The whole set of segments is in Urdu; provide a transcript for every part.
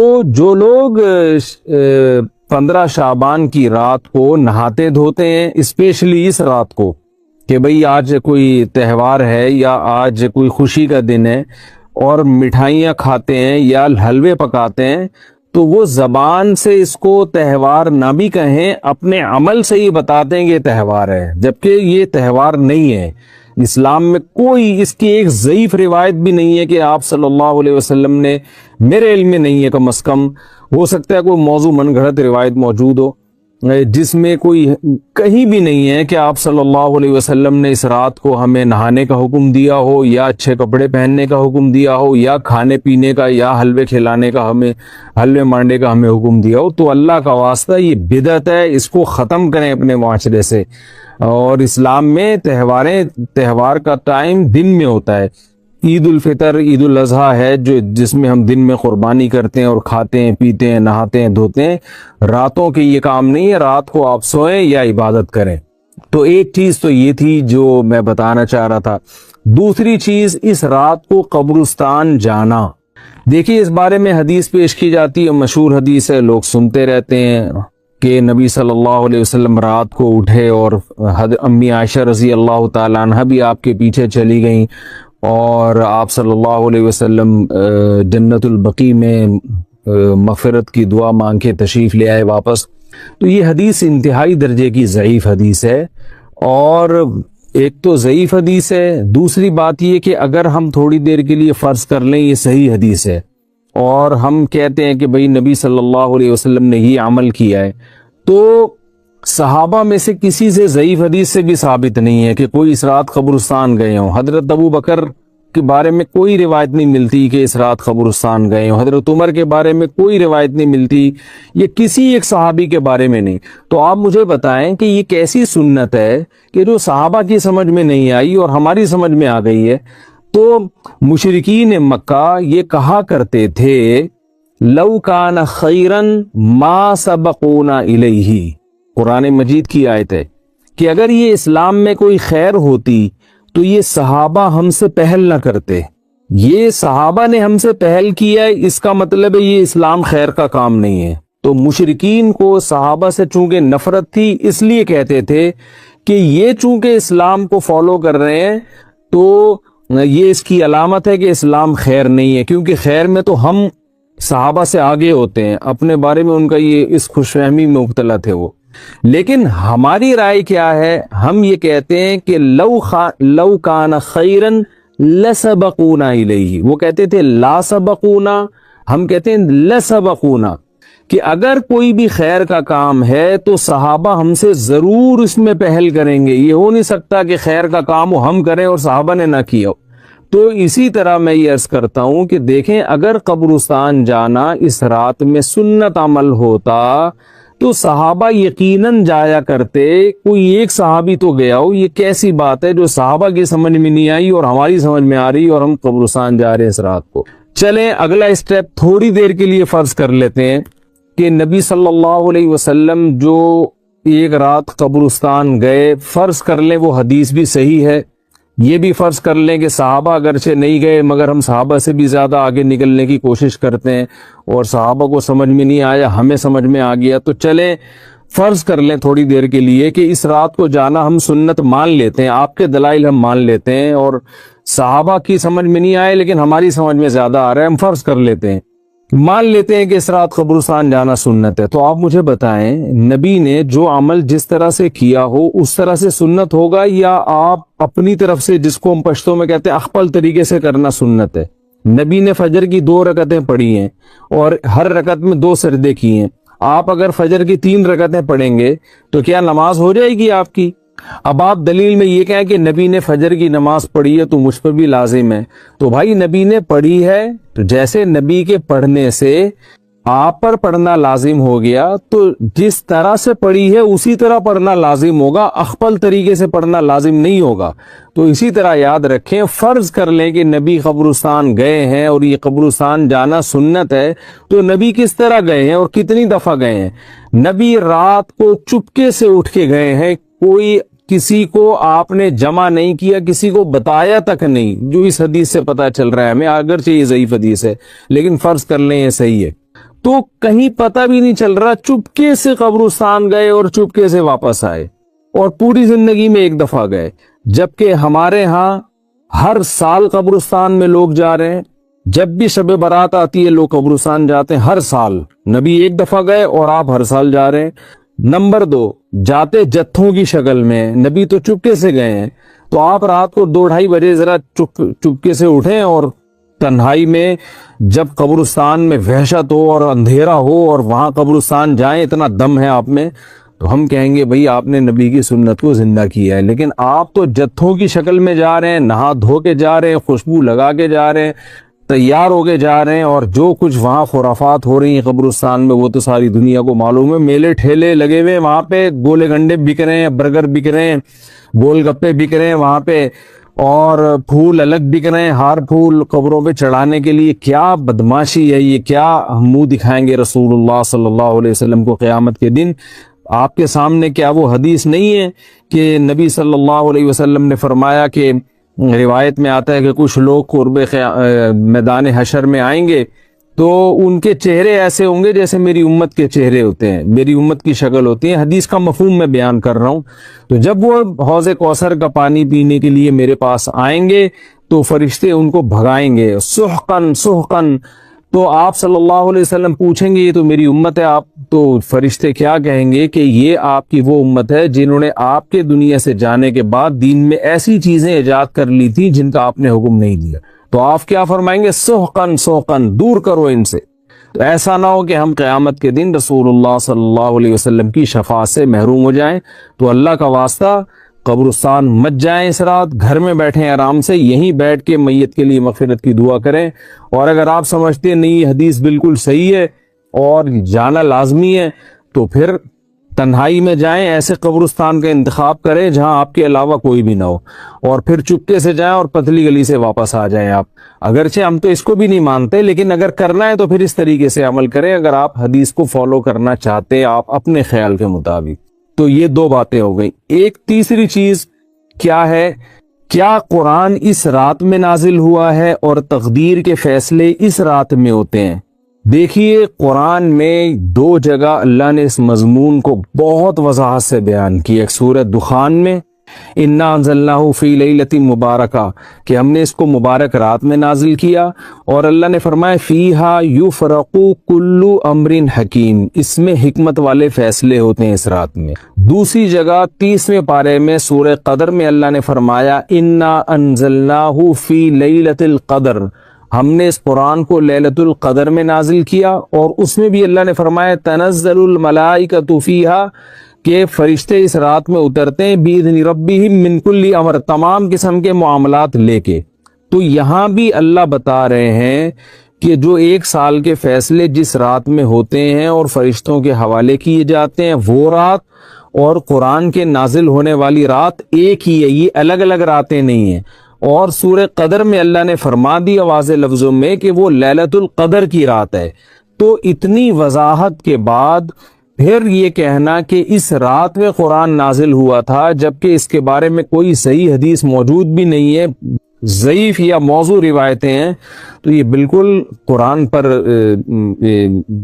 تو جو لوگ 15 شعبان کی رات کو نہاتے دھوتے ہیں، اسپیشلی اس رات کو کہ بھئی آج کوئی تہوار ہے یا آج کوئی خوشی کا دن ہے، اور مٹھائیاں کھاتے ہیں یا حلوے پکاتے ہیں، تو وہ زبان سے اس کو تہوار نہ بھی کہیں، اپنے عمل سے ہی بتاتے ہیں کہ یہ تہوار ہے، جبکہ یہ تہوار نہیں ہے۔ اسلام میں کوئی اس کی ایک ضعیف روایت بھی نہیں ہے کہ آپ صلی اللہ علیہ وسلم نے، میرے علم میں نہیں ہے، کم از کم ہو سکتا ہے کوئی موضوع من گھڑت روایت موجود ہو جس میں کوئی کہیں بھی نہیں ہے کہ آپ صلی اللہ علیہ وسلم نے اس رات کو ہمیں نہانے کا حکم دیا ہو، یا اچھے کپڑے پہننے کا حکم دیا ہو، یا کھانے پینے کا یا حلوے کھلانے کا، ہمیں حلوے مانڈے کا ہمیں حکم دیا ہو۔ تو اللہ کا واسطہ یہ بدعت ہے، اس کو ختم کریں اپنے معاشرے سے۔ اور اسلام میں تہوار کا ٹائم دن میں ہوتا ہے۔ عید الفطر، عید الاضحیٰ ہے جس میں ہم دن میں قربانی کرتے ہیں اور کھاتے ہیں، پیتے ہیں، نہاتے ہیں، دھوتے ہیں۔ راتوں کے یہ کام نہیں ہے، رات کو آپ سوئیں یا عبادت کریں۔ تو ایک چیز تو یہ تھی جو میں بتانا چاہ رہا تھا۔ دوسری چیز، اس رات کو قبرستان جانا۔ دیکھیے اس بارے میں حدیث پیش کی جاتی ہے، مشہور حدیث ہے، لوگ سنتے رہتے ہیں کہ نبی صلی اللہ علیہ وسلم رات کو اٹھے اور امی عائشہ رضی اللہ تعالیٰ عنہ بھی آپ کے پیچھے چلی گئیں، اور آپ صلی اللہ علیہ وسلم جنت البقیع میں مغفرت کی دعا مانگ کے تشریف لے آئے واپس۔ تو یہ حدیث انتہائی درجے کی ضعیف حدیث ہے، اور ایک تو ضعیف حدیث ہے، دوسری بات یہ کہ اگر ہم تھوڑی دیر کے لیے فرض کر لیں یہ صحیح حدیث ہے، اور ہم کہتے ہیں کہ بھئی نبی صلی اللہ علیہ وسلم نے یہ عمل کیا ہے، تو صحابہ میں سے کسی سے ضعیف حدیث سے بھی ثابت نہیں ہے کہ کوئی اس رات قبرستان گئے ہوں۔ حضرت ابو بکر کے بارے میں کوئی روایت نہیں ملتی کہ اس رات قبرستان گئے ہوں، حضرت عمر کے بارے میں کوئی روایت نہیں ملتی، یہ کسی ایک صحابی کے بارے میں نہیں۔ تو آپ مجھے بتائیں کہ یہ کیسی سنت ہے کہ جو صحابہ کی سمجھ میں نہیں آئی اور ہماری سمجھ میں آ گئی ہے؟ تو مشرکین مکہ یہ کہا کرتے تھے لو کان خیرن ما سبقونا الیہ، قرآن مجید کی آیت ہے کہ اگر یہ اسلام میں کوئی خیر ہوتی تو یہ صحابہ ہم سے پہل نہ کرتے۔ یہ صحابہ نے ہم سے پہل کیا ہے، اس کا مطلب ہے یہ اسلام خیر کا کام نہیں ہے۔ تو مشرکین کو صحابہ سے چونکہ نفرت تھی، اس لیے کہتے تھے کہ یہ چونکہ اسلام کو فالو کر رہے ہیں تو یہ اس کی علامت ہے کہ اسلام خیر نہیں ہے، کیونکہ خیر میں تو ہم صحابہ سے آگے ہوتے ہیں، اپنے بارے میں ان کا یہ اس خوش فہمی میں مبتلا تھے وہ۔ لیکن ہماری رائے کیا ہے؟ ہم یہ کہتے ہیں کہ لو کان خیرن لسبقونا الیہ، وہ کہتے تھے لا سبقونا، ہم کہتے ہیں لسبقونا، کہ اگر کوئی بھی خیر کا کام ہے تو صحابہ ہم سے ضرور اس میں پہل کریں گے۔ یہ ہو نہیں سکتا کہ خیر کا کام وہ ہم کریں اور صحابہ نے نہ کیا ہو۔ تو اسی طرح میں یہ عرض کرتا ہوں کہ دیکھیں اگر قبرستان جانا اس رات میں سنت عمل ہوتا تو صحابہ یقیناً جایا کرتے، کوئی ایک صحابی تو گیا ہو۔ یہ کیسی بات ہے جو صحابہ کی سمجھ میں نہیں آئی اور ہماری سمجھ میں آ رہی اور ہم قبرستان جا رہے ہیں اس رات کو۔ چلیں اگلا اسٹیپ تھوڑی دیر کے لیے فرض کر لیتے ہیں کہ نبی صلی اللہ علیہ وسلم جو ایک رات قبرستان گئے، فرض کر لیں وہ حدیث بھی صحیح ہے، یہ بھی فرض کر لیں کہ صحابہ اگرچہ نہیں گئے مگر ہم صحابہ سے بھی زیادہ آگے نکلنے کی کوشش کرتے ہیں، اور صحابہ کو سمجھ میں نہیں آیا، ہمیں سمجھ میں آ گیا۔ تو چلیں فرض کر لیں تھوڑی دیر کے لیے کہ اس رات کو جانا ہم سنت مان لیتے ہیں، آپ کے دلائل ہم مان لیتے ہیں، اور صحابہ کی سمجھ میں نہیں آئے لیکن ہماری سمجھ میں زیادہ آ رہا ہے، ہم فرض کر لیتے ہیں، مان لیتے ہیں کہ اس رات قبرستان جانا سنت ہے۔ تو آپ مجھے بتائیں نبی نے جو عمل جس طرح سے کیا ہو اس طرح سے سنت ہوگا، یا آپ اپنی طرف سے جس کو ہم پشتوں میں کہتے ہیں اخپل طریقے سے کرنا سنت ہے؟ نبی نے فجر کی 2 رکعتیں پڑھی ہیں اور ہر رکعت میں 2 سجدے کیے ہیں، آپ اگر فجر کی 3 رکعتیں پڑھیں گے تو کیا نماز ہو جائے گی آپ کی؟ اب آپ دلیل میں یہ کہیں کہ نبی نے فجر کی نماز پڑھی ہے تو مجھ پر بھی لازم ہے، تو بھائی نبی نے پڑھی ہے تو جیسے نبی کے پڑھنے سے آپ پر پڑھنا لازم ہو گیا، تو جس طرح سے پڑھی ہے اسی طرح پڑھنا لازم ہوگا، اخپل طریقے سے پڑھنا لازم نہیں ہوگا۔ تو اسی طرح یاد رکھیں، فرض کر لیں کہ نبی قبرستان گئے ہیں اور یہ قبرستان جانا سنت ہے، تو نبی کس طرح گئے ہیں اور کتنی دفعہ گئے ہیں؟ نبی رات کو چپکے سے اٹھ کے گئے ہیں، کوئی کسی کو آپ نے جمع نہیں کیا، کسی کو بتایا تک نہیں، جو اس حدیث سے پتہ چل رہا ہے ہمیں، اگرچہ یہ ضعیف حدیث ہے لیکن فرض کر لیں یہ صحیح ہے۔ تو کہیں پتہ بھی نہیں چل رہا، چپکے سے قبرستان گئے اور چپکے سے واپس آئے، اور پوری زندگی میں ایک دفعہ گئے، جبکہ ہمارے ہاں ہر سال قبرستان میں لوگ جا رہے ہیں، جب بھی شب برات آتی ہے لوگ قبرستان جاتے ہیں ہر سال، نبی ایک دفعہ گئے اور آپ ہر سال جا رہے ہیں۔ نمبر 2، جاتے جتھوں کی شکل میں، نبی تو چپکے سے گئے ہیں، تو آپ رات کو 2-2:30 بجے ذرا چپکے سے اٹھیں اور تنہائی میں جب قبرستان میں وحشت ہو اور اندھیرا ہو اور وہاں قبرستان جائیں، اتنا دم ہے آپ میں، تو ہم کہیں گے بھئی آپ نے نبی کی سنت کو زندہ کیا ہے۔ لیکن آپ تو جتھوں کی شکل میں جا رہے ہیں، نہا دھو کے جا رہے ہیں، خوشبو لگا کے جا رہے ہیں، تیار ہو کے جا رہے ہیں، اور جو کچھ وہاں خرافات ہو رہی ہیں قبرستان میں وہ تو ساری دنیا کو معلوم ہے۔ میلے ٹھیلے لگے ہوئے ہیں وہاں پہ، گولے گنڈے بک رہے ہیں، برگر بک رہے ہیں، گول گپے بک رہے ہیں وہاں پہ، اور پھول الگ بک رہے ہیں، ہار پھول قبروں پہ چڑھانے کے لیے۔ کیا بدماشی ہے یہ، کیا منہ دکھائیں گے رسول اللہ صلی اللہ علیہ وسلم کو قیامت کے دن؟ آپ کے سامنے کیا وہ حدیث نہیں ہے کہ نبی صلی اللہ علیہ وسلم نے فرمایا کہ روایت میں آتا ہے کہ کچھ لوگ قرب میدان حشر میں آئیں گے تو ان کے چہرے ایسے ہوں گے جیسے میری امت کے چہرے ہوتے ہیں، میری امت کی شکل ہوتی ہے۔ حدیث کا مفہوم میں بیان کر رہا ہوں۔ تو جب وہ حوض کوثر کا پانی پینے کے لیے میرے پاس آئیں گے تو فرشتے ان کو بھگائیں گے، سحقن سحقن۔ تو آپ صلی اللہ علیہ وسلم پوچھیں گے یہ تو میری امت ہے، آپ تو فرشتے کیا کہیں گے کہ یہ آپ کی وہ امت ہے جنہوں نے آپ کے دنیا سے جانے کے بعد دین میں ایسی چیزیں ایجاد کر لی تھی جن کا آپ نے حکم نہیں دیا۔ تو آپ کیا فرمائیں گے؟ سحقن سحقن، دور کرو ان سے۔ تو ایسا نہ ہو کہ ہم قیامت کے دن رسول اللہ صلی اللہ علیہ وسلم کی شفاعت سے محروم ہو جائیں۔ تو اللہ کا واسطہ قبرستان مت جائیں اس رات، گھر میں بیٹھیں آرام سے، یہیں بیٹھ کے میت کے لیے مغفرت کی دعا کریں۔ اور اگر آپ سمجھتے ہیں نہیں یہ حدیث بالکل صحیح ہے اور جانا لازمی ہے تو پھر تنہائی میں جائیں، ایسے قبرستان کا انتخاب کریں جہاں آپ کے علاوہ کوئی بھی نہ ہو، اور پھر چپکے سے جائیں اور پتلی گلی سے واپس آ جائیں آپ۔ اگرچہ ہم تو اس کو بھی نہیں مانتے، لیکن اگر کرنا ہے تو پھر اس طریقے سے عمل کریں اگر آپ حدیث کو فالو کرنا چاہتے ہیں آپ اپنے خیال کے مطابق۔ تو یہ 2 باتیں ہو گئی۔ ایک تیسری چیز کیا ہے؟ کیا قرآن اس رات میں نازل ہوا ہے اور تقدیر کے فیصلے اس رات میں ہوتے ہیں؟ دیکھیے قرآن میں 2 جگہ اللہ نے اس مضمون کو بہت وضاحت سے بیان کیا۔ ایک سورہ دخان میں انا انزلناہ فی لیلۃ مبارکہ، کہ ہم نے اس کو مبارک رات میں نازل کیا، اور اللہ نے فرمایا فیہا یفرق کل امر حکیم، اس میں حکمت والے فیصلے ہوتے ہیں اس رات میں۔ دوسری جگہ 30ویں پارے میں سورہ قدر میں اللہ نے فرمایا انا انزلناہ فی لیلۃ القدر، ہم نے اس قرآن کو لیلۃ القدر میں نازل کیا، اور اس میں بھی اللہ نے فرمایا تنزل الملائکۃ فیہا، کہ فرشتے اس رات میں اترتے ہیں باذن ربہم من کل امر، تمام قسم کے معاملات لے کے۔ تو یہاں بھی اللہ بتا رہے ہیں کہ جو 1 سال کے فیصلے جس رات میں ہوتے ہیں اور فرشتوں کے حوالے کیے جاتے ہیں وہ رات اور قرآن کے نازل ہونے والی رات ایک ہی ہے، یہ الگ الگ راتیں نہیں ہیں۔ اور سورہ قدر میں اللہ نے فرما دیا واضح لفظوں میں کہ وہ لیلۃ القدر کی رات ہے۔ تو اتنی وضاحت کے بعد پھر یہ کہنا کہ اس رات میں قرآن نازل ہوا تھا جبکہ اس کے بارے میں کوئی صحیح حدیث موجود بھی نہیں ہے، ضعیف یا موضوع روایتیں ہیں، تو یہ بالکل قرآن پر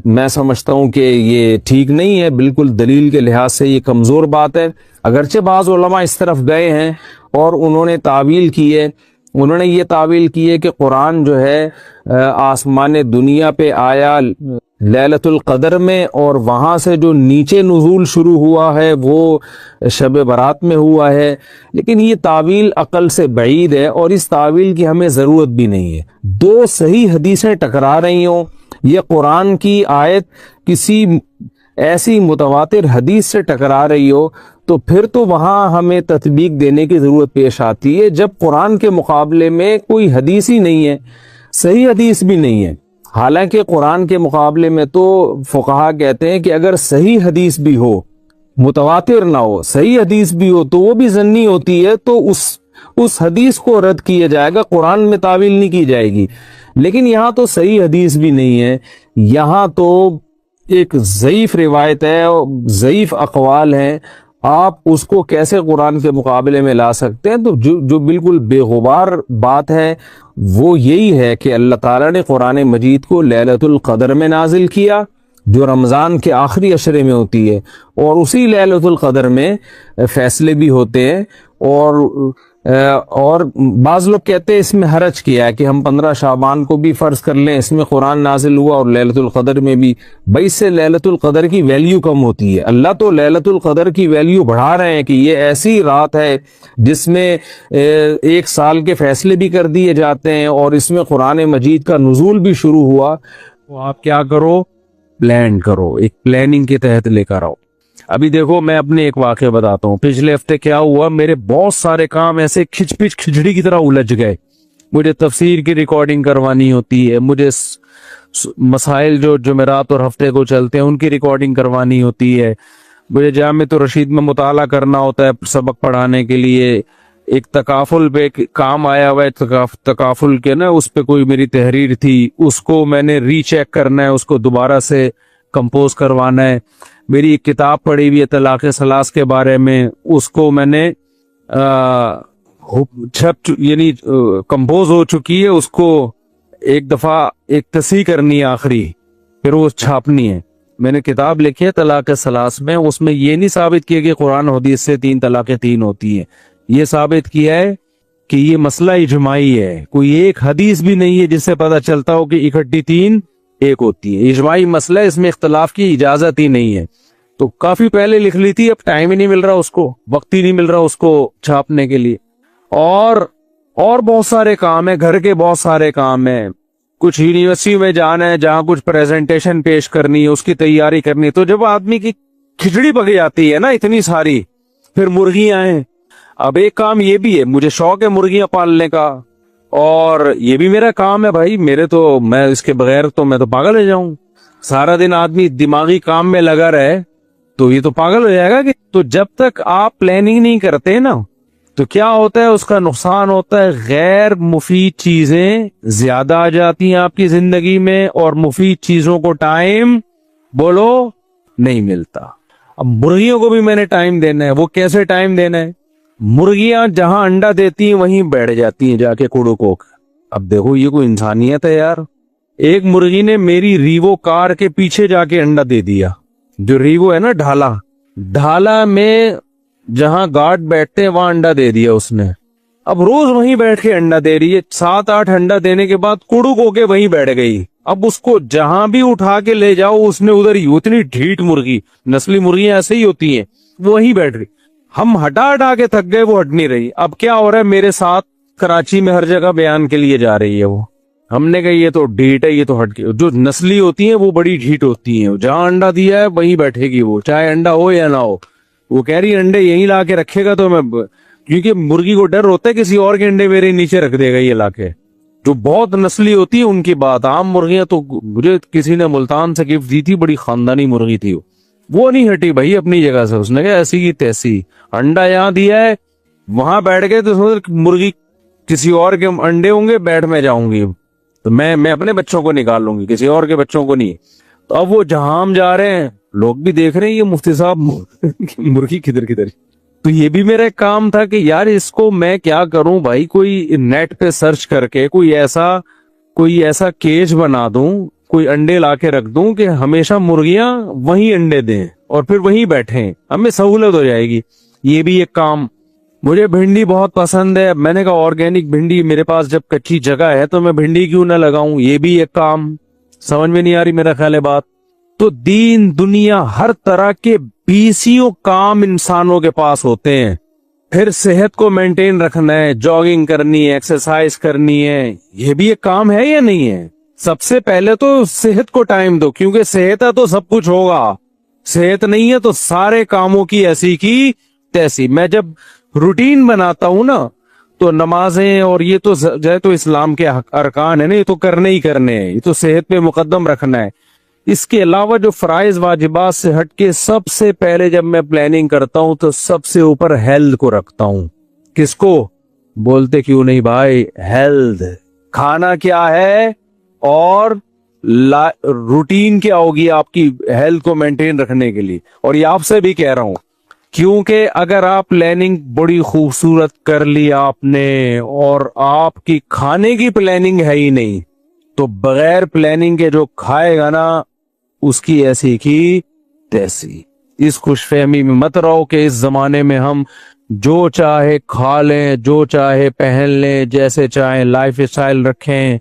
میں سمجھتا ہوں کہ یہ ٹھیک نہیں ہے، بالکل دلیل کے لحاظ سے یہ کمزور بات ہے۔ اگرچہ بعض علماء اس طرف گئے ہیں اور انہوں نے تعویل کی ہے، انہوں نے یہ تعویل کی ہے کہ قرآن جو ہے آسمان دنیا پہ آیا لیلۃ القدر میں، اور وہاں سے جو نیچے نزول شروع ہوا ہے وہ شب برات میں ہوا ہے، لیکن یہ تعویل عقل سے بعید ہے اور اس تعویل کی ہمیں ضرورت بھی نہیں ہے۔ 2 صحیح حدیثیں ٹکرا رہی ہوں، یہ قرآن کی آیت کسی ایسی متواتر حدیث سے ٹکرا رہی ہو تو پھر تو وہاں ہمیں تطبیق دینے کی ضرورت پیش آتی ہے، جب قرآن کے مقابلے میں کوئی حدیث ہی نہیں ہے، صحیح حدیث بھی نہیں ہے۔ حالانکہ قرآن کے مقابلے میں تو فقہا کہتے ہیں کہ اگر صحیح حدیث بھی ہو، متواتر نہ ہو، صحیح حدیث بھی ہو تو وہ بھی ظنی ہوتی ہے، تو اس حدیث کو رد کیا جائے گا، قرآن میں تعویل نہیں کی جائے گی۔ لیکن یہاں تو صحیح حدیث بھی نہیں ہے، یہاں تو ایک ضعیف روایت ہے، ضعیف اقوال ہیں، آپ اس کو کیسے قرآن کے مقابلے میں لا سکتے ہیں؟ تو جو بالکل بے غبار بات ہے وہ یہی ہے کہ اللہ تعالیٰ نے قرآن مجید کو لیلۃ القدر میں نازل کیا، جو رمضان کے آخری عشرے میں ہوتی ہے، اور اسی لیلۃ القدر میں فیصلے بھی ہوتے ہیں۔ اور بعض لوگ کہتے ہیں اس میں حرج کیا ہے کہ ہم 15 شعبان کو بھی فرض کر لیں، اس میں قرآن نازل ہوا اور لیلۃ القدر میں بھی۔ بھائی اس سے لیلۃ القدر کی ویلیو کم ہوتی ہے۔ اللہ تو لیلۃ القدر کی ویلیو بڑھا رہے ہیں کہ یہ ایسی رات ہے جس میں 1 سال کے فیصلے بھی کر دیے جاتے ہیں، اور اس میں قرآن مجید کا نزول بھی شروع ہوا۔ تو آپ کیا کرو؟ پلان کرو، ایک پلاننگ کے تحت لے کر آؤ۔ ابھی دیکھو میں اپنے ایک واقعہ بتاتا ہوں، پچھلے ہفتے کیا ہوا، میرے بہت سارے کام ایسے کھچڑی کی طرح الجھ گئے۔ مجھے تفسیر کی ریکارڈنگ کروانی ہوتی ہے، مجھے مسائل جو جمعرات اور ہفتے کو چلتے ہیں ان کی ریکارڈنگ کروانی ہوتی ہے، مجھے جامع الرشید میں مطالعہ کرنا ہوتا ہے سبق پڑھانے کے لیے، ایک تکافل پہ کام آیا ہوا ہے، تکافل کے نا اس پہ کوئی میری تحریر تھی، اس کو میں نے ری چیک کرنا ہے، اس کو دوبارہ سے کمپوز کروانا ہے۔ میری ایک کتاب پڑھی ہوئی ہے طلاق ثلاث کے بارے میں، اس کو میں نے یعنی کمپوز ہو چکی ہے، اس کو ایک دفعہ ایک تصحیح کرنی ہے آخری، پھر وہ چھاپنی ہے۔ میں نے کتاب لکھی ہے طلاق ثلاث میں، اس میں یہ نہیں ثابت کیا کہ قرآن حدیث سے 3 طلاقیں 3 ہوتی ہیں، یہ ثابت کیا ہے کہ یہ مسئلہ اجماعی ہے، کوئی ایک حدیث بھی نہیں ہے جس سے پتہ چلتا ہو کہ اکٹھی 3 ایک ہوتی ہے، اجماعی مسئلہ، اس میں اختلاف کی اجازت ہی نہیں ہے۔ تو کافی پہلے لکھ لی تھی، اب ٹائم ہی نہیں مل رہا، اس کو وقت ہی نہیں مل رہا اس کو چھاپنے کے لیے، اور بہت سارے کام ہیں، گھر کے بہت سارے کام ہیں، کچھ یونیورسٹی میں جانا ہے جہاں کچھ پریزنٹیشن پیش کرنی ہے، اس کی تیاری کرنی ہے۔ تو جب آدمی کی کھچڑی پک جاتی ہے نا اتنی ساری، پھر مرغیاں ہیں، اب ایک کام یہ بھی ہے، مجھے شوق ہے مرغیاں پالنے کا، اور یہ بھی میرا کام ہے بھائی، میں اس کے بغیر تو میں تو پاگل ہو جاؤں۔ سارا دن آدمی دماغی کام میں لگا رہے تو یہ تو پاگل ہو جائے گا۔ کہ تو جب تک آپ پلاننگ نہیں کرتے نا تو کیا ہوتا ہے، اس کا نقصان ہوتا ہے، غیر مفید چیزیں زیادہ آ جاتی ہیں آپ کی زندگی میں، اور مفید چیزوں کو ٹائم بولو نہیں ملتا۔ اب مرغیوں کو بھی میں نے ٹائم دینا ہے، وہ کیسے ٹائم دینا ہے؟ مرغیاں جہاں انڈا دیتی ہیں وہیں بیٹھ جاتی ہیں جا کے کوڑو کوک۔ اب دیکھو یہ کوئی انسانیت ہے یار؟ ایک مرغی نے میری ریوو کار کے پیچھے جا کے انڈا دے دیا، جو ریوو ہے نا ڈھالا میں جہاں گارڈ بیٹھتے ہیں وہاں انڈا دے دیا اس نے۔ اب روز وہیں بیٹھ کے انڈا دے رہی ہے، 7-8 انڈا دینے کے بعد کوڑو کو کے وہیں بیٹھ گئی۔ اب اس کو جہاں بھی اٹھا کے لے جاؤ اس نے ادھر ہی، اتنی ڈھیٹ مرغی، نسلی مرغیاں ایسے ہی ہوتی ہیں، وہیں بیٹھ رہی۔ ہم ہٹا کے تھک گئے، وہ ہٹ نہیں رہی۔ اب کیا ہو رہا ہے، میرے ساتھ کراچی میں ہر جگہ بیان کے لیے جا رہی ہے وہ۔ ہم نے کہا یہ تو ڈھیٹ ہے، یہ تو ہٹ کے، جو نسلی ہوتی ہیں وہ بڑی ڈھیٹ ہوتی ہیں، جہاں انڈا دیا ہے وہیں بیٹھے گی وہ، چاہے انڈا ہو یا نہ ہو۔ وہ کہہ رہی انڈے یہیں لا کے رکھے گا تو میں، کیونکہ مرغی کو ڈر ہوتا ہے کسی اور کے انڈے میرے نیچے رکھ دے گا یہ لا کے۔ جو بہت نسلی ہوتی ہے ان کی بات، عام مرغیاں تو مجھے کسی نے ملتان سے گفٹ دی تھی، بڑی خاندانی مرغی تھی وہ نہیں ہٹی بھائی اپنی جگہ سے، اس نے کہا ایسی کی تیسی، انڈا یہاں دیا ہے وہاں بیٹھ گئے، تو مرغی کسی اور کے انڈے ہوں گے، بیٹھ میں جاؤں گی تو میں اپنے بچوں کو نکال لوں گی، کسی اور کے بچوں کو نہیں۔ تو اب وہ جہاں ہم جا رہے ہیں لوگ بھی دیکھ رہے ہیں یہ مفتی صاحب مرغی کدھر تو یہ بھی میرا ایک کام تھا کہ یار اس کو میں کیا کروں بھائی، کوئی نیٹ پہ سرچ کر کے کوئی ایسا کیج بنا دوں، کوئی انڈے لا کے رکھ دوں کہ ہمیشہ مرغیاں وہیں انڈے دیں اور پھر وہیں بیٹھیں، ہمیں سہولت ہو جائے گی۔ یہ بھی ایک کام۔ مجھے بھنڈی بہت پسند ہے، میں نے کہا آرگینک بھنڈی، میرے پاس جب کچی جگہ ہے تو میں بھنڈی کیوں نہ لگاؤں، یہ بھی ایک کام۔ سمجھ میں نہیں آ رہی میرا خیال ہے بات؟ تو دین دنیا ہر طرح کے 20 کام انسانوں کے پاس ہوتے ہیں۔ پھر صحت کو مینٹین رکھنا ہے، جاگنگ کرنی ہے، ایکسرسائز کرنی ہے، یہ بھی ایک کام ہے یا نہیں ہے؟ سب سے پہلے تو صحت کو ٹائم دو، کیونکہ صحت ہے تو سب کچھ ہوگا، صحت نہیں ہے تو سارے کاموں کی ایسی کی تیسی۔ میں جب روٹین بناتا ہوں نا تو نمازیں اور یہ تو تو اسلام کے ارکان ہیں نا، یہ تو کرنے ہی کرنے ہیں، یہ تو صحت پہ مقدم رکھنا ہے۔ اس کے علاوہ جو فرائض واجبات سے ہٹ کے سب سے پہلے جب میں پلاننگ کرتا ہوں تو سب سے اوپر ہیلتھ کو رکھتا ہوں۔ کس کو بولتے کیوں نہیں بھائی؟ ہیلتھ، کھانا کیا ہے اور روٹین کیا ہوگی آپ کی ہیلتھ کو مینٹین رکھنے کے لیے۔ اور یہ آپ سے بھی کہہ رہا ہوں کیونکہ اگر آپ پلاننگ بڑی خوبصورت کر لی آپ نے اور آپ کی کھانے کی پلاننگ ہے ہی نہیں تو بغیر پلاننگ کے جو کھائے گا نا اس کی ایسی کی تیسی. اس خوش فہمی میں مت رہو کہ اس زمانے میں ہم جو چاہے کھا لیں جو چاہے پہن لیں جیسے چاہیں لائف اسٹائل رکھیں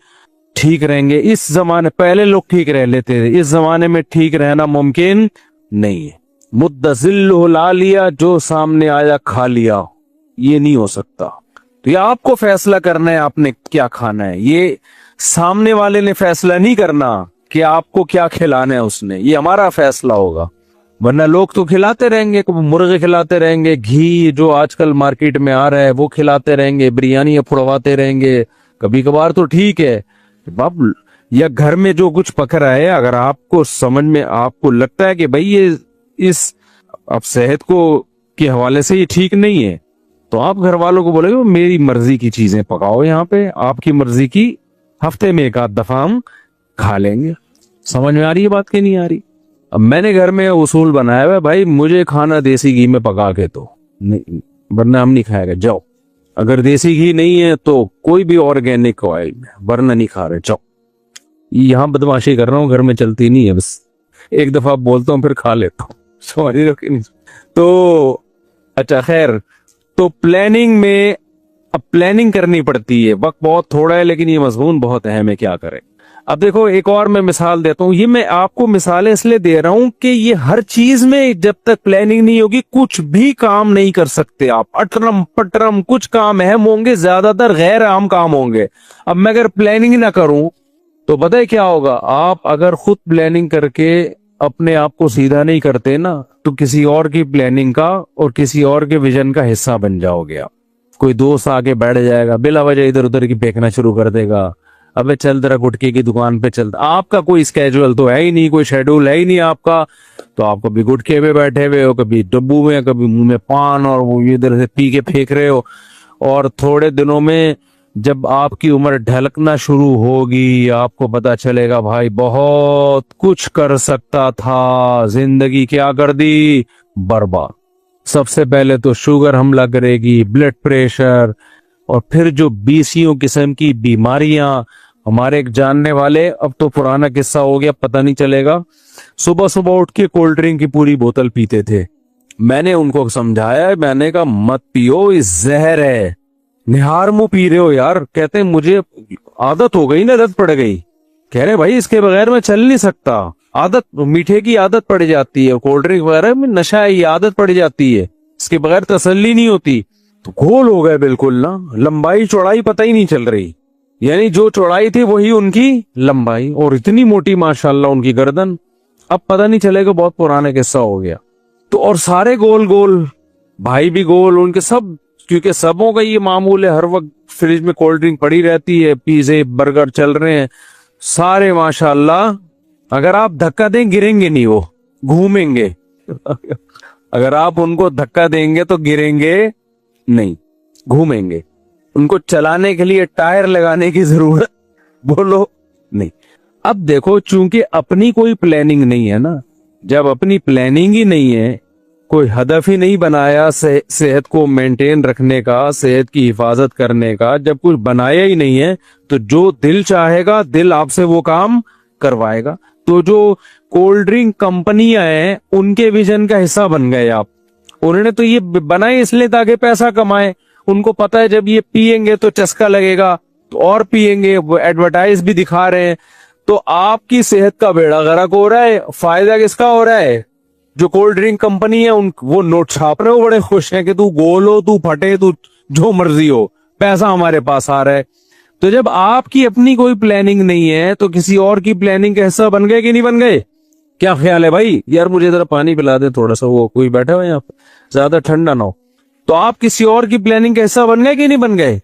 ٹھیک رہیں گے. اس زمانے پہلے لوگ ٹھیک رہ لیتے تھے, اس زمانے میں ٹھیک رہنا ممکن نہیں ہے. مدذل لا لیا جو سامنے آیا کھا لیا, یہ نہیں ہو سکتا. تو یہ آپ کو فیصلہ کرنا ہے آپ نے کیا کھانا ہے, یہ سامنے والے نے فیصلہ نہیں کرنا کہ آپ کو کیا کھلانا ہے اس نے, یہ ہمارا فیصلہ ہوگا. ورنہ لوگ تو کھلاتے رہیں گے, مرغے کھلاتے رہیں گے, گھی جو آج کل مارکیٹ میں آ رہا ہے وہ کھلاتے رہیں گے, بریانی پھڑواتے رہیں گے, کبھی کبھار تو ٹھیک ہے باب, یا گھر میں جو کچھ پک رہا ہے اگر آپ کو سمجھ میں آپ کو لگتا ہے کہ بھئی یہ اس اب صحت کو کے حوالے سے یہ ٹھیک نہیں ہے تو آپ گھر والوں کو بولے گے میری مرضی کی چیزیں پکاؤ, یہاں پہ آپ کی مرضی کی ہفتے میں ایک آدھ دفعہ ہم کھا لیں گے. سمجھ میں آ رہی ہے بات کہ نہیں آ رہی؟ اب میں نے گھر میں اصول بنایا ہوا ہے بھائی مجھے کھانا دیسی گھی میں پکا کے تو نہیں, ورنہ ہم نہیں کھائے گا. جاؤ اگر دیسی گھی نہیں ہے تو کوئی بھی آرگینک آئل میں, ورنہ نہیں کھا رہے. جاؤ, یہاں بدماشی کر رہا ہوں, گھر میں چلتی نہیں ہے, بس ایک دفعہ بولتا ہوں پھر کھا لیتا ہوں. سمجھ رہے ہو کہ نہیں؟ تو اچھا خیر, تو پلاننگ میں اب پلاننگ کرنی پڑتی ہے, وقت بہت تھوڑا ہے لیکن یہ مضمون بہت اہم ہے, کیا کریں. اب دیکھو ایک اور میں مثال دیتا ہوں, یہ میں آپ کو مثالیں اس لیے دے رہا ہوں کہ یہ ہر چیز میں جب تک پلاننگ نہیں ہوگی کچھ بھی کام نہیں کر سکتے آپ. اٹرم پٹرم کچھ کام اہم ہوں گے, زیادہ تر غیر اہم کام ہوں گے. اب میں اگر پلاننگ نہ کروں تو پتہ ہے کیا ہوگا, آپ اگر خود پلاننگ کر کے اپنے آپ کو سیدھا نہیں کرتے نا تو کسی اور کی پلاننگ کا اور کسی اور کے ویژن کا حصہ بن جاؤ گے آپ. کوئی دوست آ کے بیٹھ جائے گا بلا وجہ ادھر ادھر کی پھینکنا شروع کر دے گا, ابے چل ذرا گٹکے کی دکان پہ چلتا. آپ کا کوئی اسکیجول تو ہے ہی نہیں, کوئی شیڈول ہے ہی نہیں آپ کا, تو آپ کبھی گٹکے پہ بیٹھے ہوئے ہو, کبھی ڈبو میں, کبھی منہ میں پان, اور وہ ادھر سے پی کے پھینک رہے ہو. اور تھوڑے دنوں میں جب آپ کی عمر ڈھلکنا شروع ہوگی آپ کو پتا چلے گا بھائی بہت کچھ کر سکتا تھا, زندگی کیا کر دی برباد. سب سے پہلے تو شوگر حملہ کرے گی, بلڈ پریشر, اور پھر جو 20 قسم کی بیماریاں. ہمارے ایک جاننے والے, اب تو پرانا قصہ ہو گیا پتہ نہیں چلے گا, صبح صبح اٹھ کے کولڈ ڈرنک کی پوری بوتل پیتے تھے. میں نے ان کو سمجھایا, میں نے کہا مت پیو, اس زہر ہے. نہار منہ پی رہے ہو یار. کہتے ہیں مجھے عادت ہو گئی نا, عادت پڑ گئی. کہہ رہے بھائی اس کے بغیر میں چل نہیں سکتا, عادت, میٹھے کی عادت پڑ جاتی ہے, کولڈ ڈرنک وغیرہ میں نشہ ہے, یہ عادت پڑ جاتی ہے, اس کے بغیر تسلی نہیں ہوتی. تو گول ہو گئے بالکل نا, لمبائی چوڑائی پتہ ہی نہیں چل رہی, یعنی جو چوڑائی تھی وہی ان کی لمبائی, اور اتنی موٹی ماشاءاللہ ان کی گردن. اب پتہ نہیں چلے گا, بہت پرانا قصہ ہو گیا. تو اور سارے گول گول, بھائی بھی گول, ان کے سب, کیونکہ سبوں کا یہ معمول ہے, ہر وقت فریج میں کولڈ ڈرنک پڑی رہتی ہے, پیزے برگر چل رہے ہیں سارے ماشاءاللہ. اگر آپ دھکا دیں گریں گے نہیں, وہ گھومیں گے. اگر آپ ان کو دھکا دیں گے تو گریں گے نہیں, گھومیں گے. ان کو چلانے کے لیے ٹائر لگانے کی ضرورت بولو نہیں. اب دیکھو چونکہ اپنی کوئی پلاننگ نہیں ہے نا, جب اپنی پلاننگ ہی نہیں ہے, کوئی ہدف ہی نہیں بنایا صحت کو مینٹین رکھنے کا, صحت کی حفاظت کرنے کا, جب کچھ بنایا ہی نہیں ہے تو جو دل چاہے گا دل آپ سے وہ کام کروائے گا. تو جو کولڈ ڈرنک کمپنیاں ہیں ان کے ویژن کا حصہ بن گئے آپ. انہوں نے تو یہ بنائے اس لیے تاکہ پیسہ کمائے. ان کو پتا ہے جب یہ پیئیں گے تو چسکا لگے گا تو اور پیئیں گے, وہ ایڈورٹائز بھی دکھا رہے ہیں. تو آپ کی صحت کا بیڑا غرق ہو رہا ہے, فائدہ کس کا ہو رہا ہے؟ جو کولڈ ڈرنک کمپنی ہے وہ نوٹ چھاپ رہے ہو, بڑے خوش ہیں کہ تو گول ہو, تو پھٹے, تو جو مرضی ہو, پیسہ ہمارے پاس آ رہا ہے. تو جب آپ کی اپنی کوئی پلاننگ نہیں ہے تو کسی اور کی پلاننگ کا حصہ بن گئے کہ نہیں بن گئے؟ کیا خیال ہے بھائی؟ یار مجھے ذرا پانی پلا دے تھوڑا سا, وہ کوئی بیٹھا ہوا یہاں پہ, زیادہ ٹھنڈا نہ ہو. تو آپ کسی اور کی پلاننگ کا حصہ بن گئے کہ نہیں بن گئے؟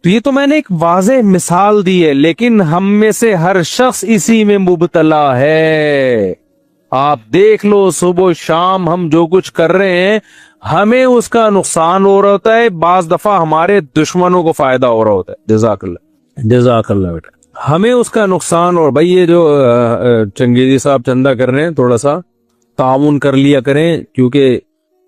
تو یہ تو میں نے ایک واضح مثال دی ہے, لیکن ہم میں سے ہر شخص اسی میں مبتلا ہے. آپ دیکھ لو صبح شام ہم جو کچھ کر رہے ہیں ہمیں اس کا نقصان ہو رہا ہوتا ہے, بعض دفعہ ہمارے دشمنوں کو فائدہ ہو رہا ہوتا ہے. جزاک اللہ, جزاک اللہ بیٹا. ہمیں اس کا نقصان, اور بھائی یہ جو چنگیزی صاحب چندہ کر رہے ہیں تھوڑا سا تعاون کر لیا کریں, کیونکہ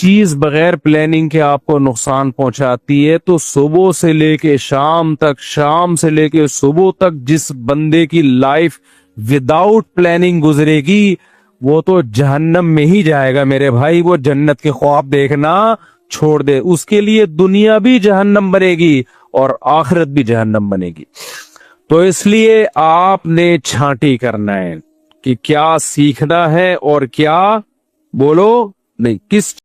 چیز بغیر پلاننگ کے آپ کو نقصان پہنچاتی ہے تو صبح سے لے کے شام تک، شام سے لے کے صبح تک جس بندے کی لائف وداؤٹ پلاننگ گزرے گی وہ تو جہنم میں ہی جائے گا میرے بھائی. وہ جنت کے خواب دیکھنا چھوڑ دے، اس کے لیے دنیا بھی جہنم بنے گی اور آخرت بھی جہنم بنے گی. تو اس لیے آپ نے چھانٹی کرنا ہے کہ کیا سیکھنا ہے اور کیا بولو نہیں، کس